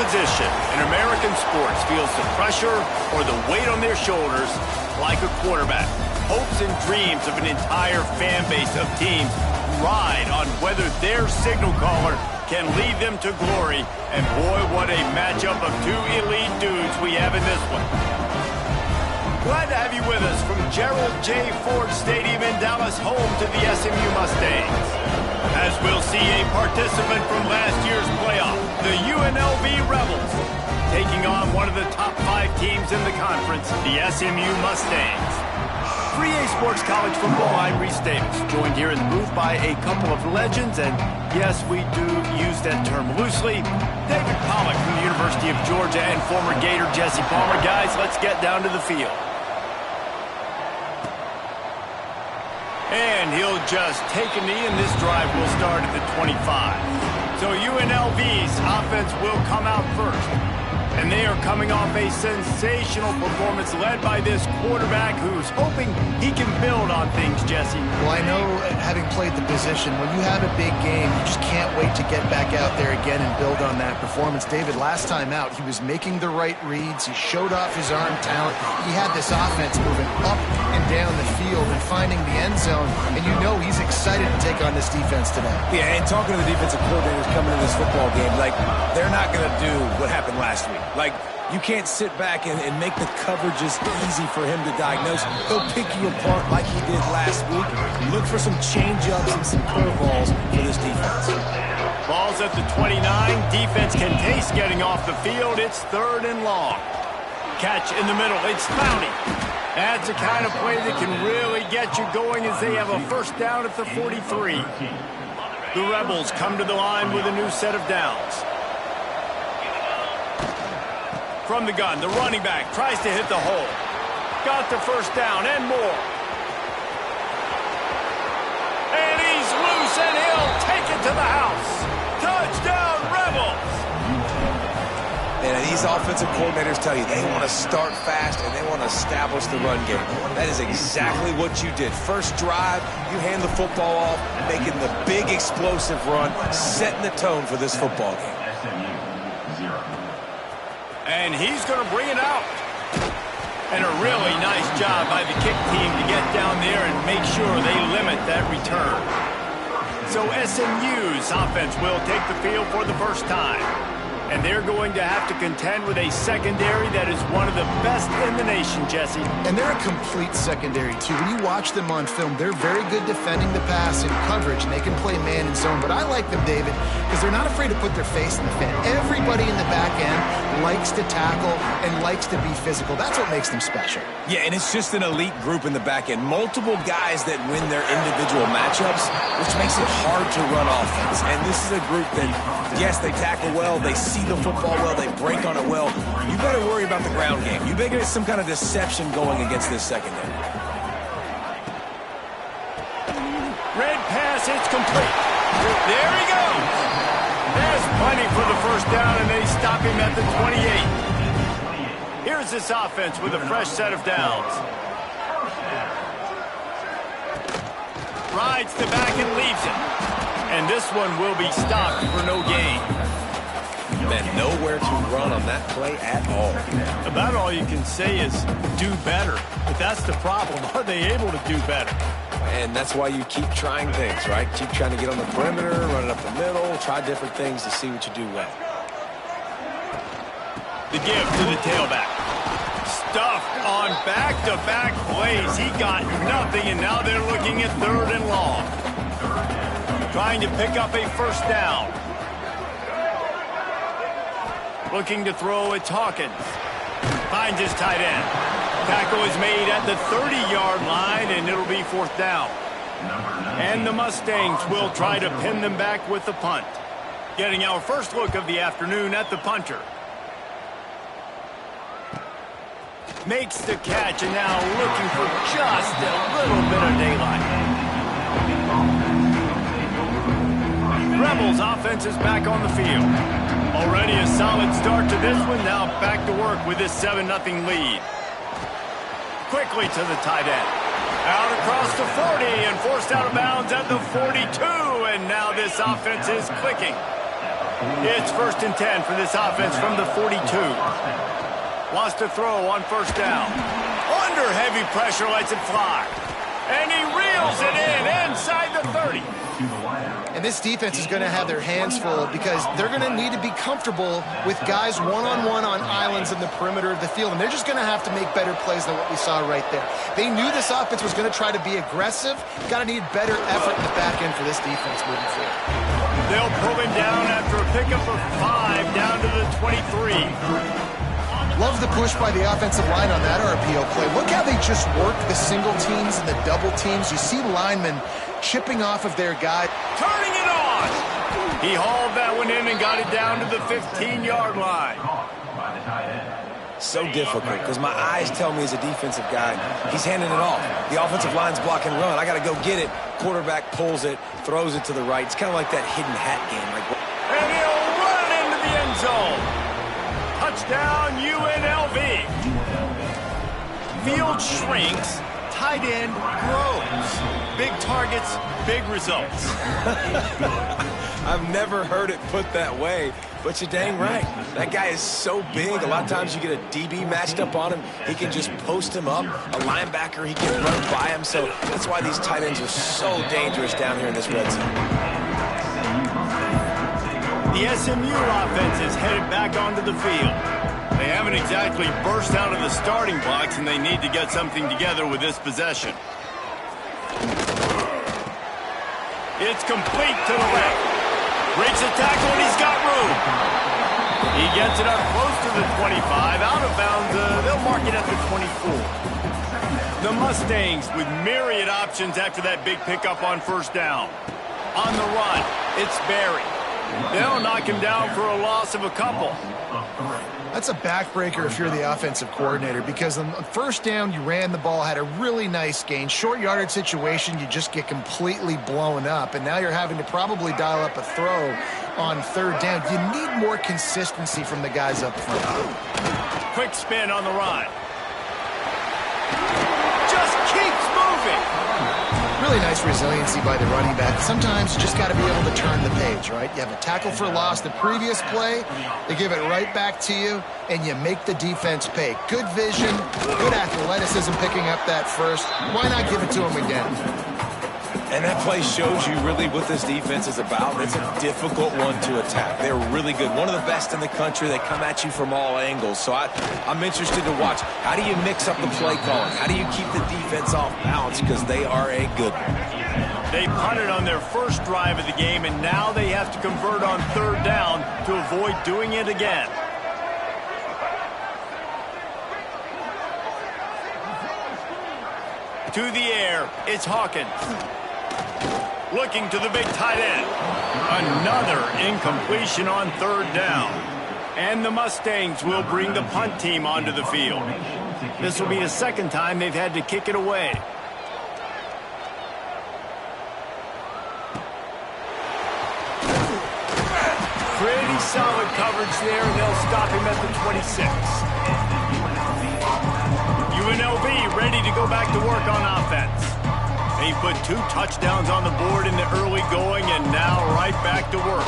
position in American sports feels the pressure or the weight on their shoulders like a quarterback. Hopes and dreams of an entire fan base of teams ride on whether their signal caller can lead them to glory. And boy, what a matchup of two elite dudes we have in this one. Glad to have you with us from Gerald J. Ford Stadium in Dallas, home to the SMU Mustangs. As we'll see a participant from last year's playoff, the UNLV Rebels, taking on one of the top 5 teams in the conference, the SMU Mustangs. 3A Sports College football, I'm Reese Davis, joined here in the booth by a couple of legends, and yes, we do use that term loosely. David Pollock from the University of Georgia and former Gator Jesse Palmer. Guys, let's get down to the field. And he'll just take a knee, and this drive will start at the 25. So UNLV's offense will come out first. And they are coming off a sensational performance led by this quarterback who's hoping he can build on things, Jesse. Well, I know, having played the position, when you have a big game, you just can't wait to get back out there again and build on that performance. David, last time out, he was making the right reads. He showed off his arm talent. He had this offense moving up and down the field and finding the end zone. And you know he's excited to take on this defense today. Yeah, and talking to the defensive coordinators coming into this football game, like, they're not going to do what happened last week. Like, you can't sit back and make the coverages easy for him to diagnose. He'll pick you apart like he did last week. Look for some change-ups and some curveballs for this defense. Ball's at the 29. Defense can taste getting off the field. It's 3rd and long. Catch in the middle. It's Clowney. That's the kind of play that can really get you going as they have a first down at the 43. The Rebels come to the line with a new set of downs. From the gun, the running back tries to hit the hole. Got the first down and more. And he's loose, and he'll take it to the house. Touchdown, Rebels! And these offensive coordinators tell you they want to start fast and they want to establish the run game. That is exactly what you did. First drive, you hand the football off, making the big explosive run, setting the tone for this football game. And he's going to bring it out. And a really nice job by the kick team to get down there and make sure they limit that return. So SMU's offense will take the field for the first time. And they're going to have to contend with a secondary that is one of the best in the nation, Jesse. And they're a complete secondary, too. When you watch them on film, they're very good defending the pass in coverage, and they can play man and zone. But I like them, David, because they're not afraid to put their face in the fan. Everybody in the back end likes to tackle and likes to be physical. That's what makes them special. Yeah, and it's just an elite group in the back end. Multiple guys that win their individual matchups, which makes it hard to run offense. And this is a group that, yes, they tackle well, they see the football well, they break on it well. You better worry about the ground game. You better get some kind of deception going against this secondary. Red pass, it's complete. There he goes. There's plenty for the first down, and they stop him at the 28. Here's this offense with a fresh set of downs. Rides the back and leaves it. And this one will be stopped for no gain. Man, nowhere to run on that play at all. About all you can say is do better. But that's the problem. Are they able to do better? And that's why you keep trying things, right? Keep trying to get on the perimeter, run it up the middle, try different things to see what you do well. The give to the tailback. Stuffed on back-to-back plays. He got nothing, and now they're looking at 3rd and long. Trying to pick up a first down. Looking to throw, it's Hawkins. Finds his tight end. Tackle is made at the 30-yard line, and it'll be 4th down. And the Mustangs will try to pin them back with the punt. Getting our first look of the afternoon at the punter. Makes the catch, and now looking for just a little bit of daylight. Rebels offense is back on the field. Already a solid start to this one. Now back to work with this 7-0 lead. Quickly to the tight end. Out across the 40 and forced out of bounds at the 42. And now this offense is clicking. It's 1st and 10 for this offense from the 42. Wants to throw on 1st down. Under heavy pressure, lets it fly. And he reels it in inside the 30. And this defense is going to have their hands full because they're going to need to be comfortable with guys one-on-one on islands in the perimeter of the field. And they're just going to have to make better plays than what we saw right there. They knew this offense was going to try to be aggressive. Got to need better effort in the back end for this defense moving forward. They'll pull him down after a pickup of 5 down to the 23. Love the push by the offensive line on that RPO play. Look how they just work the single teams and the double teams. You see linemen chipping off of their guy. Turning it on! He hauled that one in and got it down to the 15-yard line. So difficult because my eyes tell me as a defensive guy, he's handing it off. The offensive line's block and run. I got to go get it. Quarterback pulls it, throws it to the right. It's kind of like that hidden hat game. And he'll run into the end zone. Touchdown, UNLV. Field shrinks, tight end grows. Big targets, big results. I've never heard it put that way, but you're dang right. That guy is so big. A lot of times you get a DB matched up on him. He can just post him up. A linebacker, he can run by him. So that's why these tight ends are so dangerous down here in this red zone. The SMU offense is headed back onto the field. They haven't exactly burst out of the starting blocks, and they need to get something together with this possession. It's complete to the left. Breaks the tackle, and he's got room. He gets it up close to the 25. Out of bounds, they'll mark it at the 24. The Mustangs with myriad options after that big pickup on 1st down. On the run, it's Barry. They'll knock him down for a loss of a couple. That's a backbreaker if you're the offensive coordinator, because on 1st down, you ran the ball, had a really nice gain. Short yardage situation, you just get completely blown up, and now you're having to probably dial up a throw on 3rd down. You need more consistency from the guys up front. Quick spin on the run. Just keeps moving. Really nice resiliency by the running back. Sometimes you just got to be able to turn the page, right? You have a tackle for loss the previous play, they give it right back to you, and you make the defense pay. Good vision, good athleticism picking up that first. Why not give it to him again? And that play shows you really what this defense is about. It's a difficult one to attack. They're really good. One of the best in the country. They come at you from all angles. So I'm interested to watch. How do you mix up the play calling? How do you keep the defense off balance? Because they are a good one. They punted on their first drive of the game, and now they have to convert on 3rd down to avoid doing it again. To the air, it's Hawkins. Looking to the big tight end. Another incompletion on 3rd down. And the Mustangs will bring the punt team onto the field. This will be the 2nd time they've had to kick it away. Pretty solid coverage there, and they'll stop him at the 26. UNLV ready to go back to work on offense. They put 2 touchdowns on the board in the early going, and now right back to work.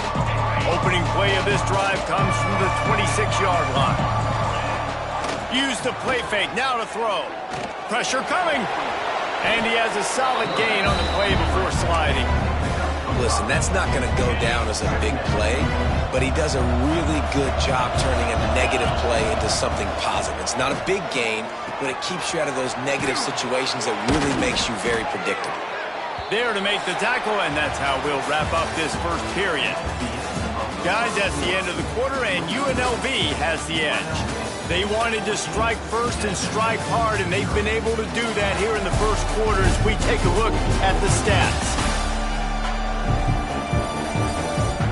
Opening play of this drive comes from the 26-yard line. Use the play fake, now to throw. Pressure coming. And he has a solid gain on the play before sliding. Listen, that's not going to go down as a big play, but he does a really good job turning a negative play into something positive. It's not a big gain, but it keeps you out of those negative situations that really makes you very predictable. There to make the tackle, and that's how we'll wrap up this first period. Guys, that's the end of the quarter, and UNLV has the edge. They wanted to strike first and strike hard, and they've been able to do that here in the first quarter as we take a look at the stats.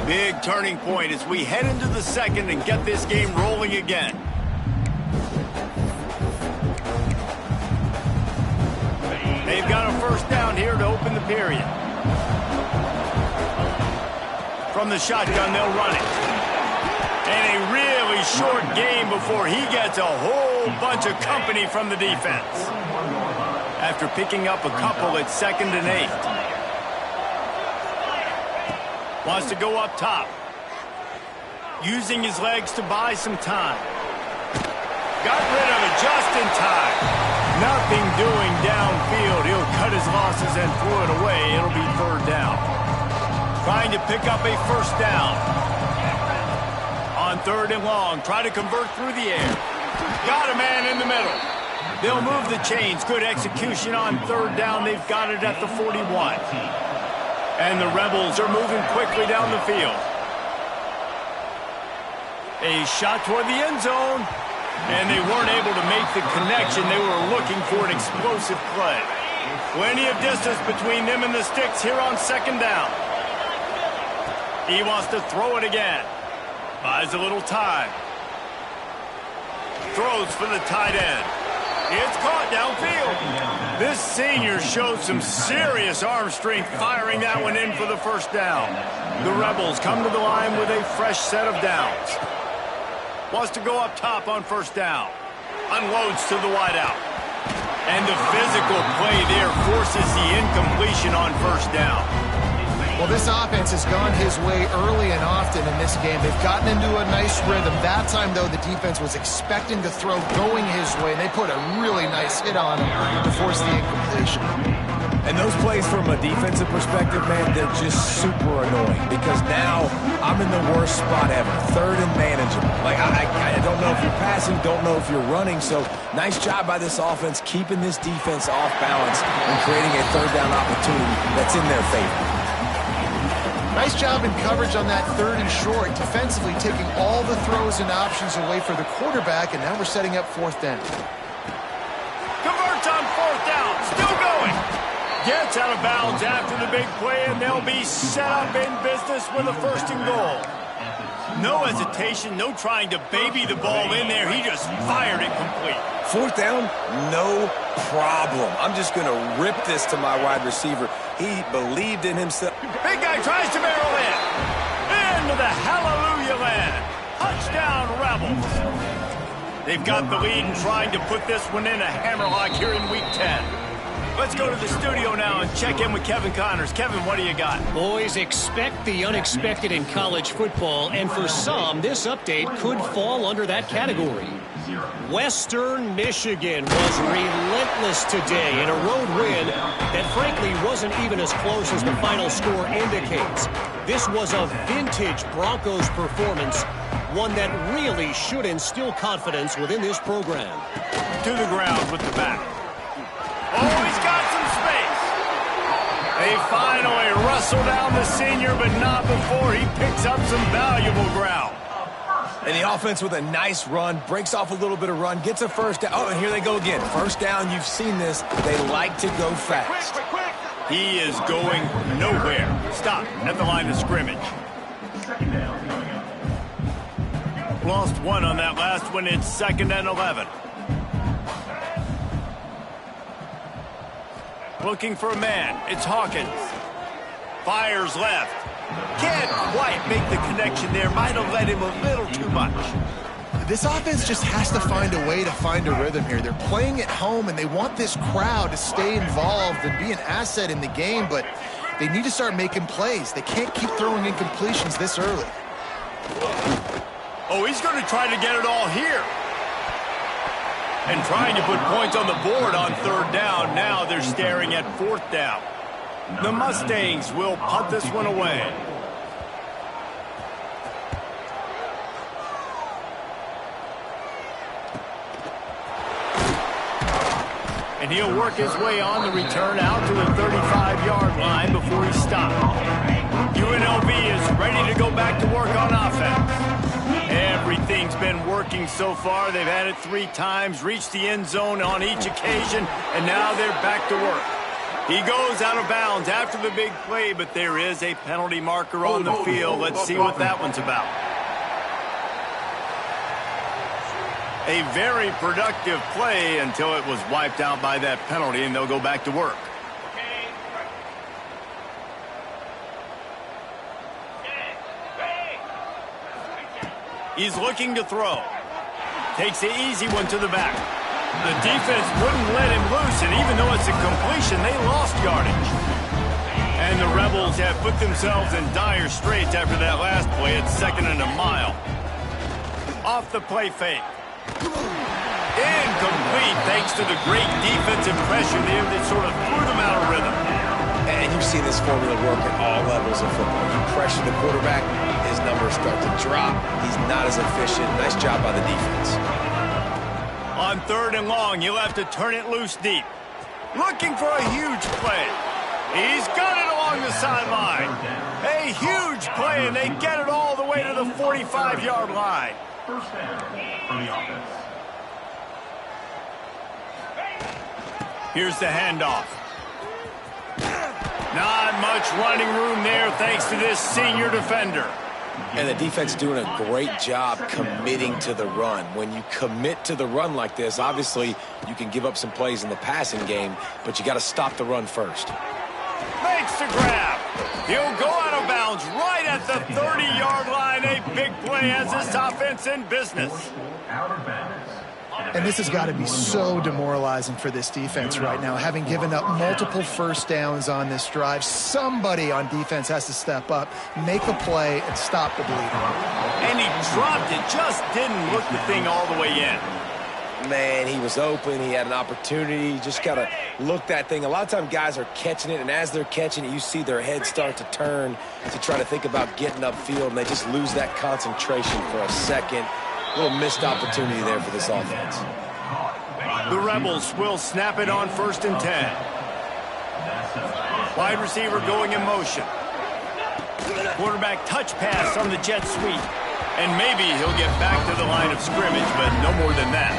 Big turning point as we head into the 2nd and get this game rolling again. They've got a 1st down here to open the period. From the shotgun, they'll run it. And a really short game before he gets a whole bunch of company from the defense. After picking up a couple at 2nd and 8. Wants to go up top. using his legs to buy some time. Got rid of it just in time. Nothing doing downfield. He'll cut his losses and throw it away. It'll be third down. Trying to pick up a first down. On third and long, try to convert through the air. Got a man in the middle. They'll move the chains. Good execution on third down. They've got it at the 41. And the Rebels are moving quickly down the field. A shot toward the end zone. And they weren't able to make the connection. They were looking for an explosive play. Plenty of distance between them and the sticks here on second down. He wants to throw it again. Buys a little time. Throws for the tight end. It's caught downfield. This senior showed some serious arm strength firing that one in for the first down. The Rebels come to the line with a fresh set of downs. Wants to go up top on first down. Unloads to the wideout. And the physical play there forces the incompletion on first down. Well, this offense has gone his way early and often in this game. They've gotten into a nice rhythm. That time, though, the defense was expecting the throw going his way, and they put a really nice hit on him to force the incompletion. And those plays from a defensive perspective, man, they're just super annoying because now I'm in the worst spot ever. Third and manageable. Like, I don't know if you're passing, don't know if you're running. So nice job by this offense keeping this defense off balance and creating a third down opportunity that's in their favor. Nice job in coverage on that third and short, defensively taking all the throws and options away for the quarterback, and now we're setting up fourth down. Converts on fourth down, still going. Gets out of bounds after the big play, and they'll be set up in business with a first and goal. No hesitation, no trying to baby the ball in there. He just fired it complete. Fourth down, no problem. I'm just going to rip this to my wide receiver. He believed in himself. Big guy tries to barrel in. Into the hallelujah land. Touchdown, Rebels. They've got the lead and trying to put this one in a hammerlock here in Week 10. Let's go to the studio now and check in with Kevin Connors. Kevin, what do you got? Boys, expect the unexpected in college football, and for some, this update could fall under that category. Western Michigan was relentless today in a road win that frankly wasn't even as close as the final score indicates. This was a vintage Broncos performance, one that really should instill confidence within this program. To the ground with the back. Oh, he's got some space. They finally wrestle down the senior, but not before he picks up some valuable ground. And the offense with a nice run, breaks off a little bit of run, gets a first down. Oh, and here they go again. First down, you've seen this. They like to go fast. He is going nowhere. Stop at the line of scrimmage. Lost one on that last one. It's 2nd and 11. Looking for a man. It's Hawkins. Fires left. Can't quite make the connection there. Might have let him a little too much. This offense just has to find a way to find a rhythm here. They're playing at home, and they want this crowd to stay involved and be an asset in the game, but they need to start making plays. They can't keep throwing incompletions this early. Oh, he's going to try to get it all here. And trying to put points on the board on third down. Now they're staring at fourth down. The Mustangs will punt this one away. And he'll work his way on the return out to the 35-yard line before he stopped. UNLV is ready to go back to work on offense. Everything's been working so far. They've had it 3 times, reached the end zone on each occasion, and now they're back to work. He goes out of bounds after the big play, but there is a penalty marker on the field. Let's see what that one's about. A very productive play until it was wiped out by that penalty, and they'll go back to work. He's looking to throw. Takes the easy one to the back. The defense wouldn't let him loose, and even though it's a completion, they lost yardage. And the Rebels have put themselves in dire straits after that last play at 2nd and a mile. Off the play fake. Incomplete thanks to the great defensive pressure there that sort of threw them out of rhythm. And you've seen this formula work at all levels of football. You pressure the quarterback, his numbers start to drop. He's not as efficient. Nice job by the defense. On 3rd and long, he'll have to turn it loose deep. Looking for a huge play. He's got it along the sideline. A huge play, and they get it all the way to the 45-yard line. First down for the offense. Here's the handoff. Not much running room there thanks to this senior defender. And the defense doing a great job committing to the run. When you commit to the run like this, obviously you can give up some plays in the passing game, but you got to stop the run first. Makes the grab. He'll go out of bounds right at the 30-yard line. A big play has this offense in business. Out of bounds. And this has got to be so demoralizing for this defense right now. Having given up multiple first downs on this drive, somebody on defense has to step up, make a play, and stop the bleeding. And he dropped it, just didn't look the thing all the way in. Man, he was open. He had an opportunity. You just got to look that thing. A lot of times guys are catching it, and as they're catching it, you see their head start to turn to try to think about getting upfield, and they just lose that concentration for a second. A little missed opportunity there for this offense. The Rebels will snap it on 1st and 10. Wide receiver going in motion. Quarterback touch pass on the jet sweep. And maybe he'll get back to the line of scrimmage, but no more than that.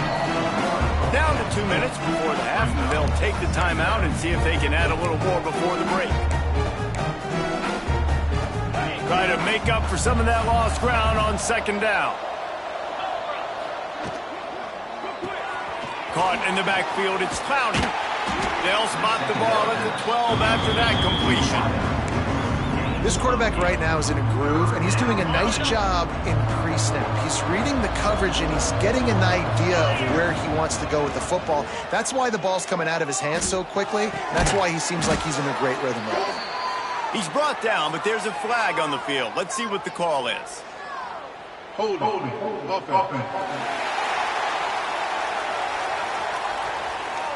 Down to 2 minutes before the half, and they'll take the timeout and see if they can add a little more before the break. Try to make up for some of that lost ground on 2nd down. Caught in the backfield, it's Clowney. They'll spot the ball at the 12 after that completion. This quarterback right now is in a groove, and he's doing a nice job in pre-snap. He's reading the coverage, and he's getting an idea of where he wants to go with the football. That's why the ball's coming out of his hands so quickly, and that's why he seems like he's in a great rhythm right now. He's brought down, but there's a flag on the field. Let's see what the call is. Holding. Offense.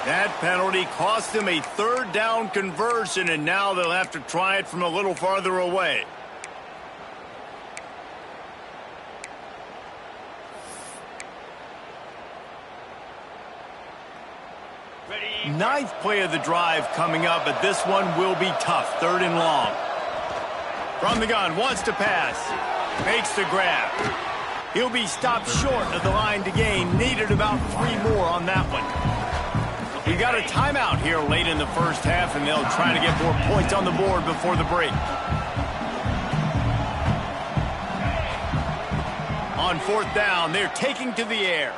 That penalty cost them a 3rd down conversion, and now they'll have to try it from a little farther away. Ninth play of the drive coming up, but this one will be tough. 3rd and long. From the gun, wants to pass. Makes the grab. He'll be stopped short of the line to gain. Needed about 3 more on that one. We got a timeout here late in the first half, and they'll try to get more points on the board before the break. On 4th down, they're taking to the air.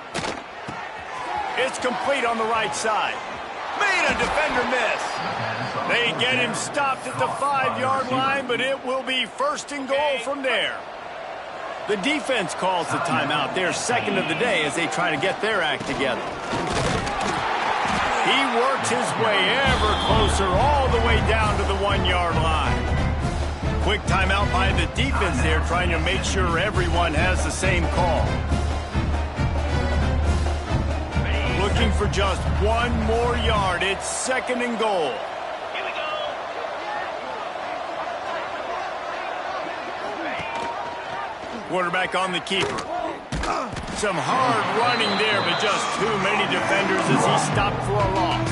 It's complete on the right side. Made a defender miss. They get him stopped at the 5-yard line, but it will be 1st and goal from there. The defense calls the timeout. They're 2nd of the day as they try to get their act together. He works his way ever closer all the way down to the 1-yard line. Quick timeout by the defense there, trying to make sure everyone has the same call. Looking for just 1 more yard. It's 2nd and goal. Here we go. Quarterback on the keeper. Some hard running there, but just too many defenders as he stopped for a loss.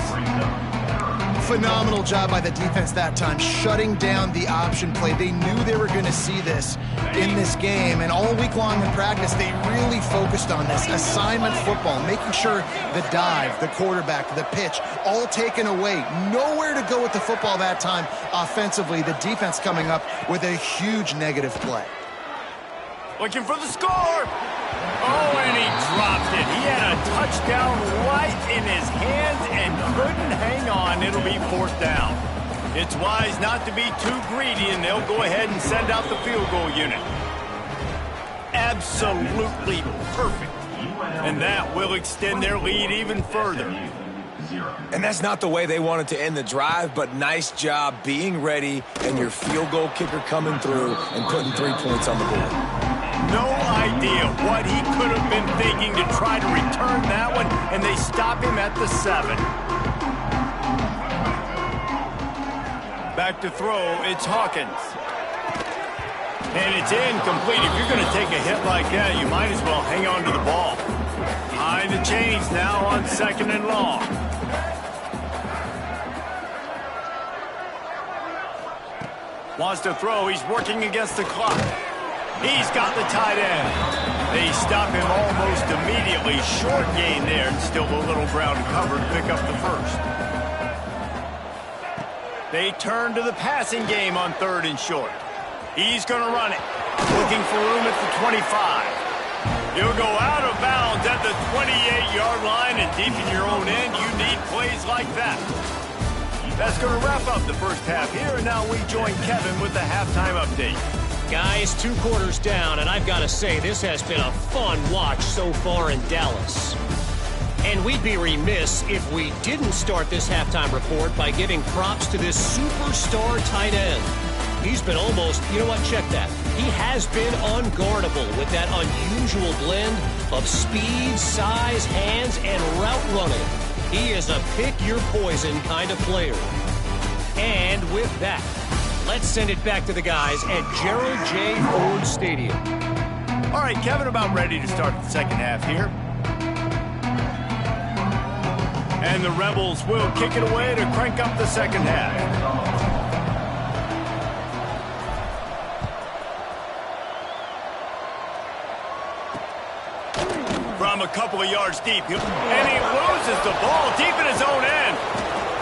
Phenomenal job by the defense that time, shutting down the option play. They knew they were going to see this in this game, and all week long in practice, they really focused on this assignment football, making sure the dive, the quarterback, the pitch, all taken away. Nowhere to go with the football that time offensively. The defense coming up with a huge negative play. Looking for the score. Oh, and he dropped it. He had a touchdown right in his hands and couldn't hang on. It'll be 4th down. It's wise not to be too greedy, and they'll go ahead and send out the field goal unit. Absolutely perfect. And that will extend their lead even further. And that's not the way they wanted to end the drive, but nice job being ready and your field goal kicker coming through and putting 3 points on the board. No idea what he could have been thinking to try to return that one, and they stop him at the 7. Back to throw, it's Hawkins. And it's incomplete. If you're going to take a hit like that, you might as well hang on to the ball. Behind the chains now on 2nd and long. Wants to throw. He's working against the clock. He's got the tight end. They stop him almost immediately. Short gain there, and still a little ground covered to pick up the first. They turn to the passing game on 3rd and short. He's going to run it. Looking for room at the 25. He'll go out of bounds at the 28-yard line, and deep in your own end, you need plays like that. That's going to wrap up the first half here, and now we join Kevin with the halftime update. Guys, 2 quarters down, and I've got to say, this has been a fun watch so far in Dallas. And we'd be remiss if we didn't start this halftime report by giving props to this superstar tight end. He's been almost, you know what, check that. He has been unguardable with that unusual blend of speed, size, hands, and route running. He is a pick-your-poison kind of player. And with that, let's send it back to the guys at Gerald J. Ford Stadium. All right, Kevin, about ready to start the second half here. And the Rebels will kick it away to crank up the second half. From a couple of yards deep, and he loses the ball deep in his own end.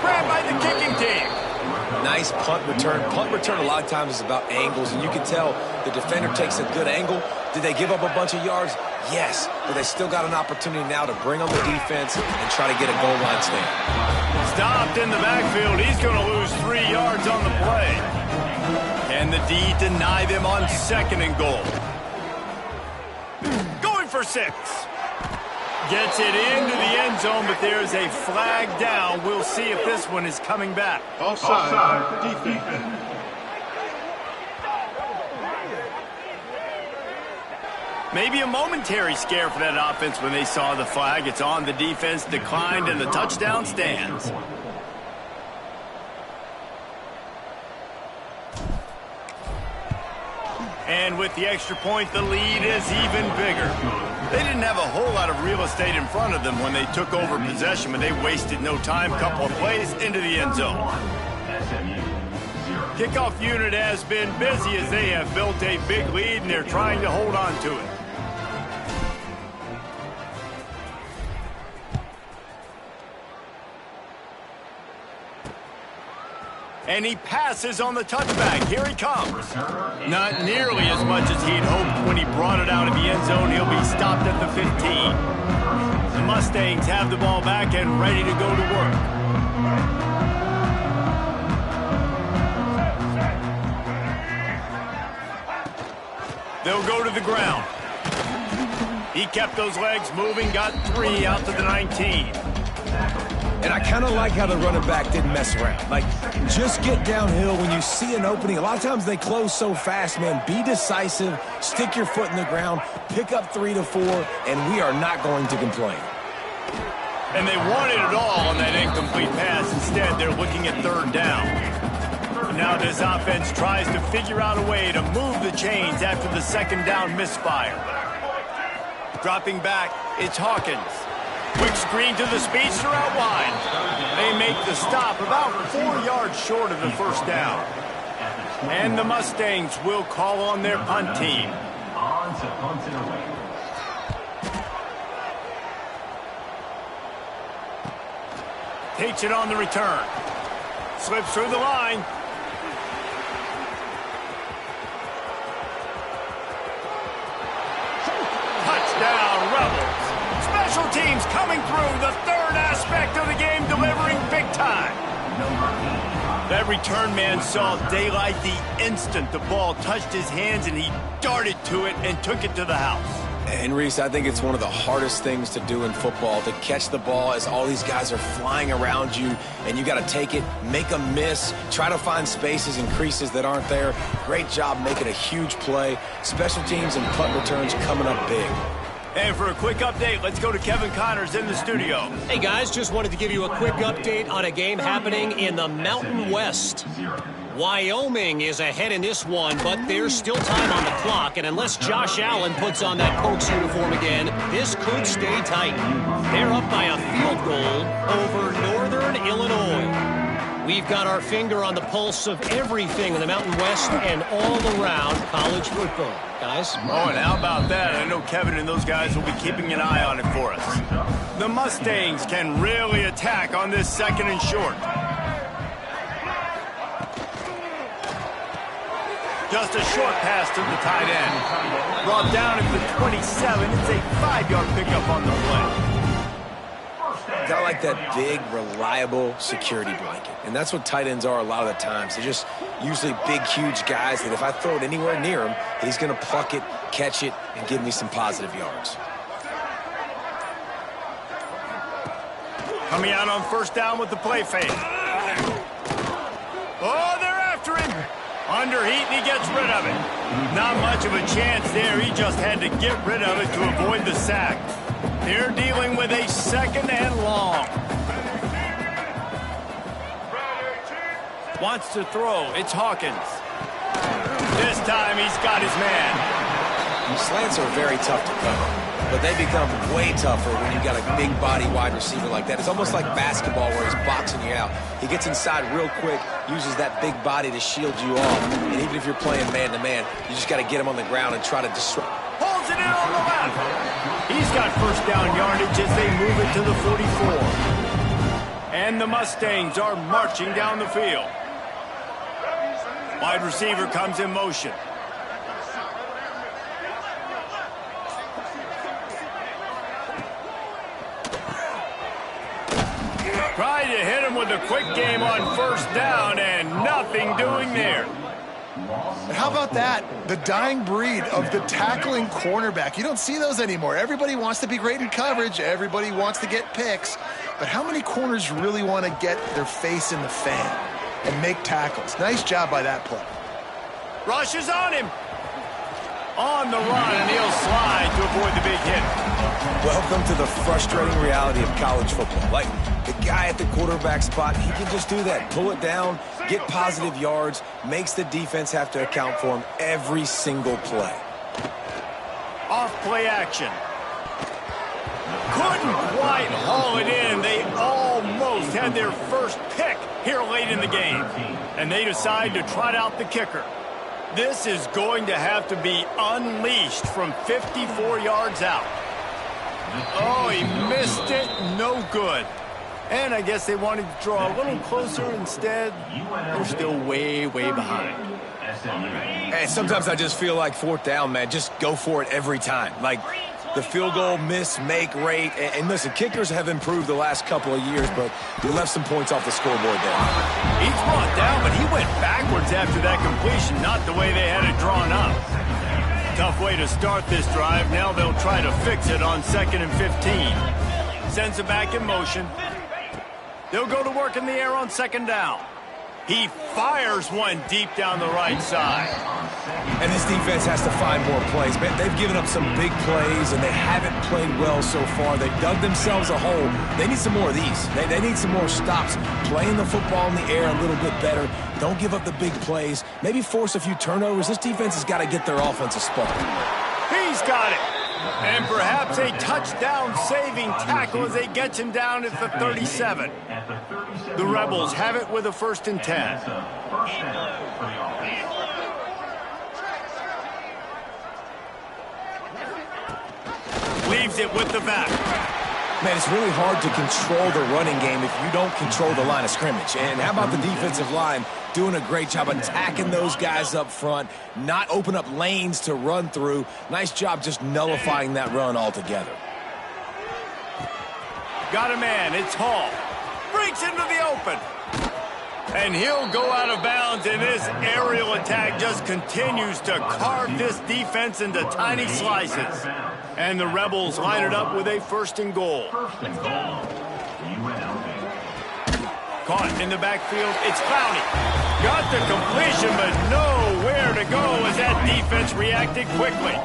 Grabbed by the kicking team. Nice punt return. Punt return a lot of times is about angles, and you can tell the defender takes a good angle. Did they give up a bunch of yards? Yes, but they still got an opportunity now to bring on the defense and try to get a goal line stand. Stopped in the backfield. He's going to lose 3 yards on the play. Can the D deny them on 2nd and goal? Going for 6. Gets it into the end zone, but there's a flag down. We'll see if this one is coming back. Offside. Defense. Maybe a momentary scare for that offense when they saw the flag. It's on the defense, declined, and the touchdown stands. And with the extra point, the lead is even bigger. They didn't have a whole lot of real estate in front of them when they took over possession, but they wasted no time. Couple of plays into the end zone. Kickoff unit has been busy as they have built a big lead, and they're trying to hold on to it. And he passes on the touchback. Here he comes. Not nearly as much as he'd hoped when he brought it out of the end zone. He'll be stopped at the 15. The Mustangs have the ball back and ready to go to work. They'll go to the ground. He kept those legs moving, got 3 out to the 19. And I kind of like how the running back didn't mess around. Like, just get downhill when you see an opening. A lot of times they close so fast, man. Be decisive, stick your foot in the ground, pick up 3 to 4, and we are not going to complain. And they wanted it all on that incomplete pass. Instead, they're looking at 3rd down. Now this offense tries to figure out a way to move the chains after the 2nd down misfire. Dropping back, it's Hawkins. Quick screen to the speedster out wide. They make the stop about 4 yards short of the 1st down. And the Mustangs will call on their punt team. On to punt it away. Takes it on the return. Slips through the line. Touchdown, Rebels. Special teams coming through, the 3rd aspect of the game, delivering big time. That return man saw daylight the instant the ball touched his hands, and he darted to it and took it to the house. And Reese, I think it's one of the hardest things to do in football, to catch the ball as all these guys are flying around you, and you got to take it, make a miss, try to find spaces and creases that aren't there. Great job making a huge play. Special teams and punt returns coming up big. And for a quick update, let's go to Kevin Connors in the studio. Hey, guys, just wanted to give you a quick update on a game happening in the Mountain West. Wyoming is ahead in this one, but there's still time on the clock, and unless Josh Allen puts on that Pokes uniform again, this could stay tight. They're up by a field goal over Northern Illinois. We've got our finger on the pulse of everything in the Mountain West and all around college football. Guys? Oh, and how about that? I know Kevin and those guys will be keeping an eye on it for us. The Mustangs can really attack on this 2nd and short. Just a short pass to the tight end. Brought down at the 27. It's a 5-yard pickup on the play. Got like that big, reliable security blanket. And that's what tight ends are a lot of the times. They're just usually big, huge guys that if I throw it anywhere near him, he's going to pluck it, catch it, and give me some positive yards. Coming out on 1st down with the play fake. Oh, they're after him. Under heat, and he gets rid of it. Not much of a chance there. He just had to get rid of it to avoid the sack. They're dealing with a 2nd and long. Wants to throw. It's Hawkins. This time he's got his man. Slants are very tough to cover, but they become way tougher when you got a big body wide receiver like that. It's almost like basketball where he's boxing you out. He gets inside real quick, uses that big body to shield you off, and even if you're playing man-to-man, you just got to get him on the ground and try to disrupt. Holds it in on the left. He's got 1st down yardage as they move it to the 44. And the Mustangs are marching down the field. Wide receiver comes in motion. Tried to hit him with a quick game on 1st down, and nothing doing there. How about that? The dying breed of the tackling cornerback. You don't see those anymore. Everybody wants to be great in coverage. Everybody wants to get picks. But how many corners really want to get their face in the fan and make tackles? Nice job by that play. Rush is on him. On the run, and he'll slide to avoid the big hit. Welcome to the frustrating reality of college football. Like, the guy at the quarterback spot, he can just do that. Pull it down, get positive yards, makes the defense have to account for him every single play. Off play action. Couldn't quite haul it in. They almost had their first pick here late in the game. And they decide to trot out the kicker. This is going to have to be unleashed from 54 yards out. Oh, he missed it. No good. And I guess they wanted to draw a little closer instead. They're still way, way behind. Hey, sometimes I just feel like 4th down, man. Just go for it every time. Like the field goal miss, make rate. And listen, kickers have improved the last couple of years, but they left some points off the scoreboard there. He's brought down, but he went backwards after that completion, not the way they had it drawn up. Tough way to start this drive. Now they'll try to fix it on 2nd and 15. Sends it back in motion. They'll go to work in the air on 2nd down. He fires one deep down the right side. And this defense has to find more plays. Man, they've given up some big plays, and they haven't played well so far. They've dug themselves a hole. They need some more of these. They need some more stops. Playing the football in the air a little bit better. Don't give up the big plays. Maybe force a few turnovers. This defense has got to get their offense a spark. He's got it. And perhaps a touchdown-saving tackle as they get him down at the 37. The Rebels have it with a 1st and 10. Leaves it with the back. Man, it's really hard to control the running game if you don't control the line of scrimmage. And how about the defensive line doing a great job attacking those guys up front, not open up lanes to run through. Nice job just nullifying that run altogether. Got a man. It's Hall. Breaks into the open. And he'll go out of bounds, and this aerial attack just continues to carve this defense into tiny slices. And the Rebels line it up with a 1st and goal. Caught in the backfield, it's Clowney. Got the completion, but nowhere to go as that defense reacted quickly.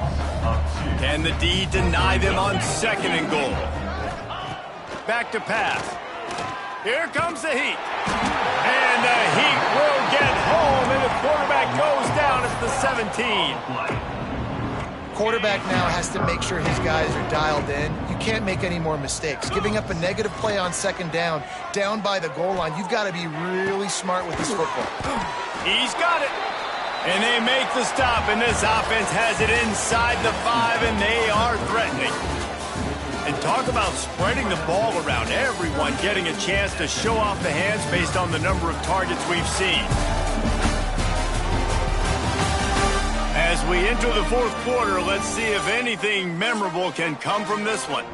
Can the D deny them on 2nd and goal? Back to pass. Here comes the heat. And the heat will get home, and the quarterback goes down at the 17. Quarterback now has to make sure his guys are dialed in. You can't make any more mistakes. Giving up a negative play on 2nd down by the goal line, you've got to be really smart with this football. He's got it. And they make the stop, and this offense has it inside the 5, and they are threatening. And talk about spreading the ball around. Everyone getting a chance to show off the hands based on the number of targets we've seen. As we enter the 4th quarter, let's see if anything memorable can come from this one.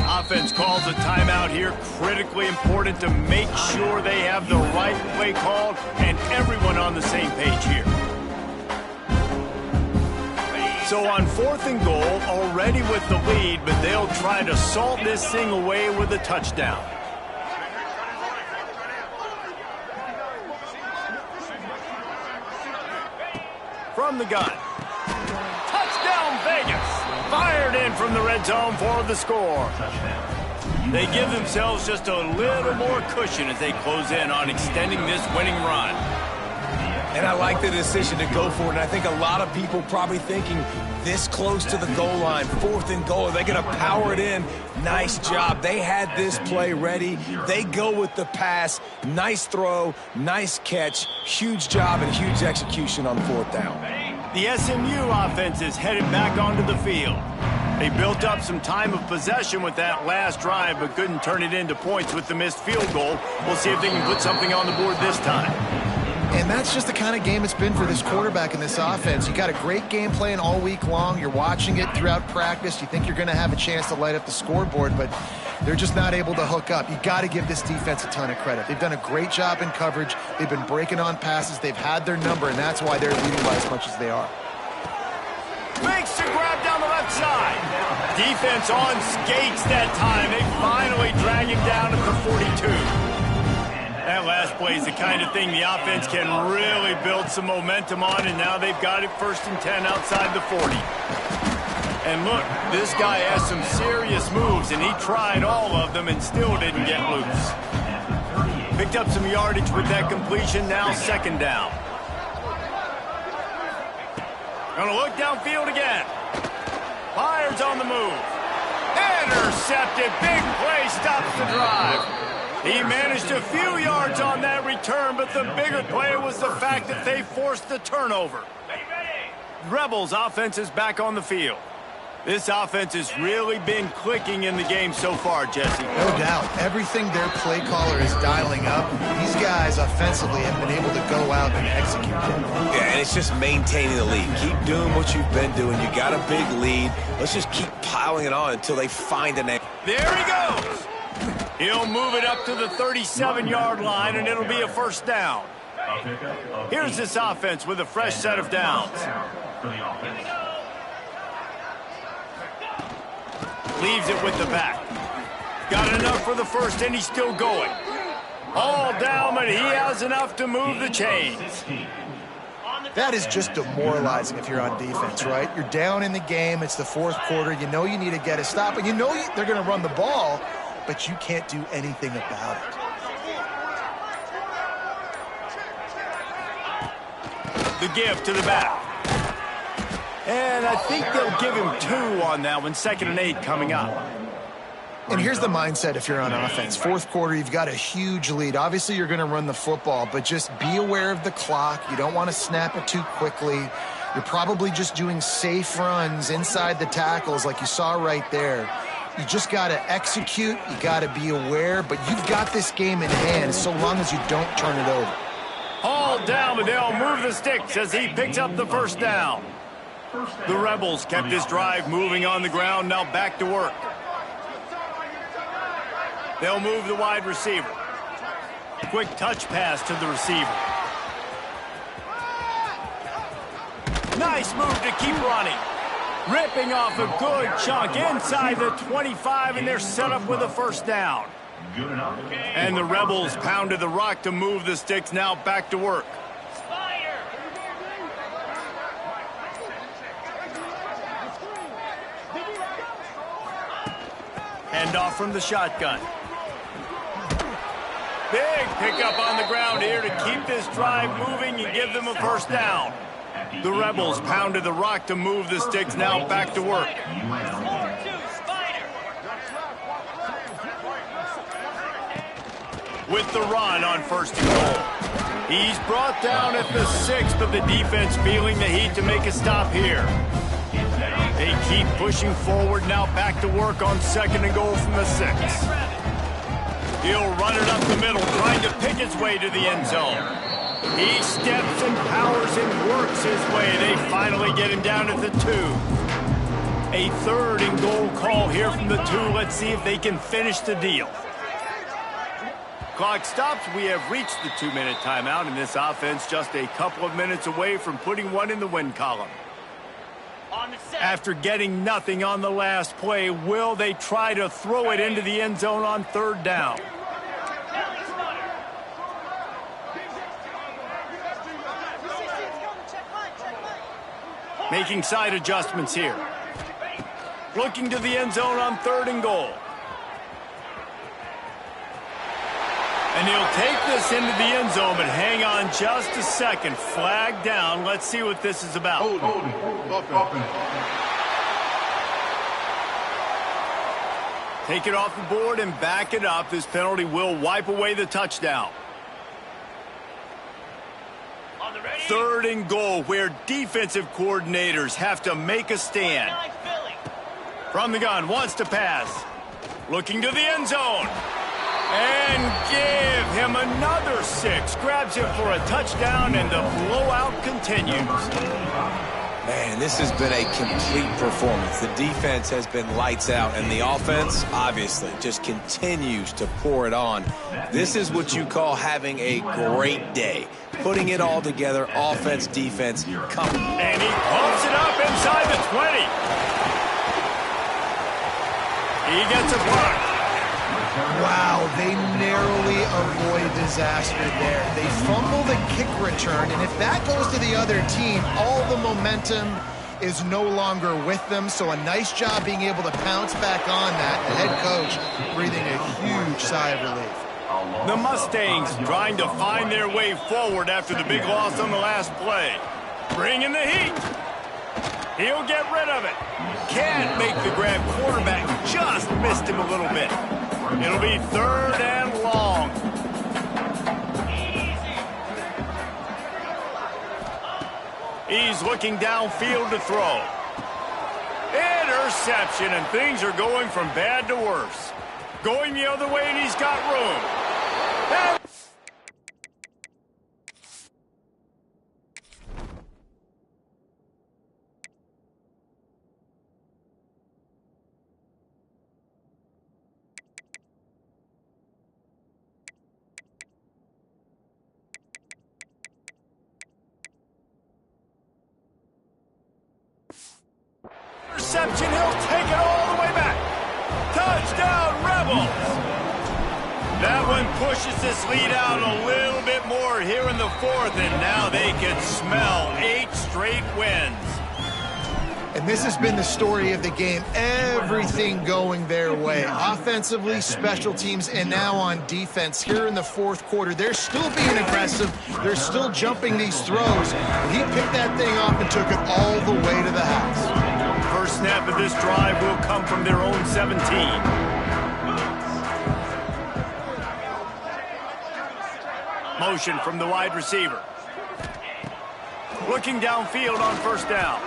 Offense calls a timeout here. Critically important to make sure they have the right play called and everyone on the same page here. So on 4th and goal, already with the lead, but they'll try to salt this thing away with a touchdown. From the gun. Touchdown Vegas! Fired in from the red zone for the score. They give themselves just a little more cushion as they close in on extending this winning run. And I like the decision to go for it. And I think a lot of people probably thinking this close to the goal line, 4th and goal, are they going to power it in? Nice job. They had this play ready. They go with the pass. Nice throw, nice catch, huge job and huge execution on 4th down. The SMU offense is headed back onto the field. They built up some time of possession with that last drive, but couldn't turn it into points with the missed field goal. We'll see if they can put something on the board this time. And that's just the kind of game it's been for this quarterback in this offense. You got a great game plan all week long. You're watching it throughout practice. You think you're going to have a chance to light up the scoreboard, but they're just not able to hook up. You got to give this defense a ton of credit. They've done a great job in coverage. They've been breaking on passes. They've had their number, and that's why they're leading by as much as they are. Makes the grab down the left side. Defense on skates that time. They finally drag him down at the 42. That last play is the kind of thing the offense can really build some momentum on, and now they've got it 1st and 10 outside the 40. And look, this guy has some serious moves, and he tried all of them and still didn't get loose. Picked up some yardage with that completion, now 2nd down. Gonna look downfield again. Fires on the move. Intercepted. Big play stops the drive. He managed a few yards on that return, but the bigger play was the fact that they forced the turnover. Rebels offense is back on the field. This offense has really been clicking in the game so far, Jesse. No doubt. Everything their play caller is dialing up, these guys offensively have been able to go out and execute. Yeah, and it's just maintaining the lead. Keep doing what you've been doing. You got a big lead. Let's just keep piling it on until they find an end. There he goes. He'll move it up to the 37-yard line, and it'll be a 1st down. Here's this offense with a fresh set of downs. Leaves it with the back. Got enough for the 1st, and he's still going. All down, but he has enough to move the chains. That is just demoralizing if you're on defense, right? You're down in the game. It's the 4th quarter. You know you need to get a stop, and you know they're going to run the ball, but you can't do anything about it. The give to the back. And I think they'll give him 2 on that one. 2nd and 8 coming up. And here's the mindset if you're on offense. 4th quarter, you've got a huge lead. Obviously, you're going to run the football, but just be aware of the clock. You don't want to snap it too quickly. You're probably just doing safe runs inside the tackles like you saw right there. You just got to execute. You got to be aware, but you've got this game in hand so long as you don't turn it over. Hauled down, but they'll move the sticks as he picks up the first down. The Rebels kept this drive moving on the ground, now back to work. They'll move the wide receiver. Quick touch pass to the receiver. Nice move to keep running. Ripping off a good chunk inside the 25, and they're set up with a first down. And the Rebels pounded the rock to move the sticks, now back to work. Hand off from the shotgun. Big pickup on the ground here to keep this drive moving and give them a first down. The Rebels pounded the rock to move the sticks, now back to work. With the run on first and goal. He's brought down at the 6, but the defense feeling the heat to make a stop here. They keep pushing forward, now back to work on second and goal from the 6. He'll run it up the middle, trying to pick his way to the end zone. He steps and powers and works his way. They finally get him down at the 2. A third and goal call here from the 2. Let's see if they can finish the deal. Clock stops. We have reached the 2-minute timeout, and this offense just a couple of minutes away from putting one in the win column. After getting nothing on the last play, will they try to throw it into the end zone on third down? Making side adjustments here. Looking to the end zone on third and goal. And he'll take this into the end zone, but hang on just a second. Flag down. Let's see what this is about. Take it off the board and back it up. This penalty will wipe away the touchdown. Third and goal, where defensive coordinators have to make a stand. From the gun, wants to pass. Looking to the end zone. And give him another 6. Grabs him for a touchdown, and the blowout continues. Man, this has been a complete performance. The defense has been lights out, and the offense, obviously, just continues to pour it on. This is what you call having a great day. Putting it all together, offense, defense, come. And he pumps it up inside the 20. He gets a block. Wow, they narrowly avoid disaster there. They fumble the kick return, and if that goes to the other team, all the momentum is no longer with them. So a nice job being able to pounce back on that. The head coach breathing a huge sigh of relief. The Mustangs trying to find their way forward after the big loss on the last play. Bringing the heat. He'll get rid of it. Can't make the grab. Quarterback just missed him a little bit. It'll be third and long. He's looking downfield to throw. Interception, and things are going from bad to worse. Going the other way, and he's got room. And interception, he'll take it all the way back. Touchdown, Rebels! That one pushes this lead out a little bit more here in the 4th, and now they can smell 8 straight wins. And this has been the story of the game. Everything going their way. Offensively, special teams, and now on defense. Here in the 4th quarter, they're still being aggressive. They're still jumping these throws. He picked that thing off and took it all the way to the house. First snap of this drive will come from their own 17. Motion from the wide receiver. Looking downfield on first down.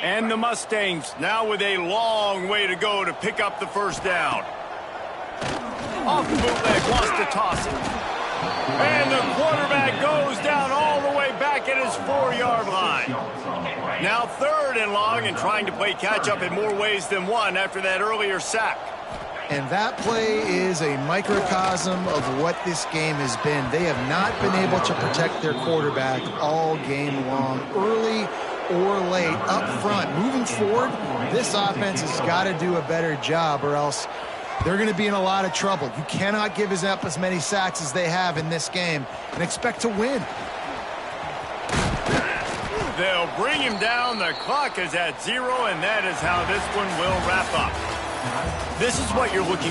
And the Mustangs now with a long way to go to pick up the first down. Off the bootleg, wants to toss it. And the quarterback goes down all the way back at his 4-yard line. Now 3rd and long and trying to play catch-up in more ways than one after that earlier sack. And that play is a microcosm of what this game has been. They have not been able to protect their quarterback all game long, early or late, up front. Moving forward, this offense has got to do a better job or else they're going to be in a lot of trouble. You cannot give up as many sacks as they have in this game and expect to win. They'll bring him down. The clock is at 0, and that is how this one will wrap up. This is what you're looking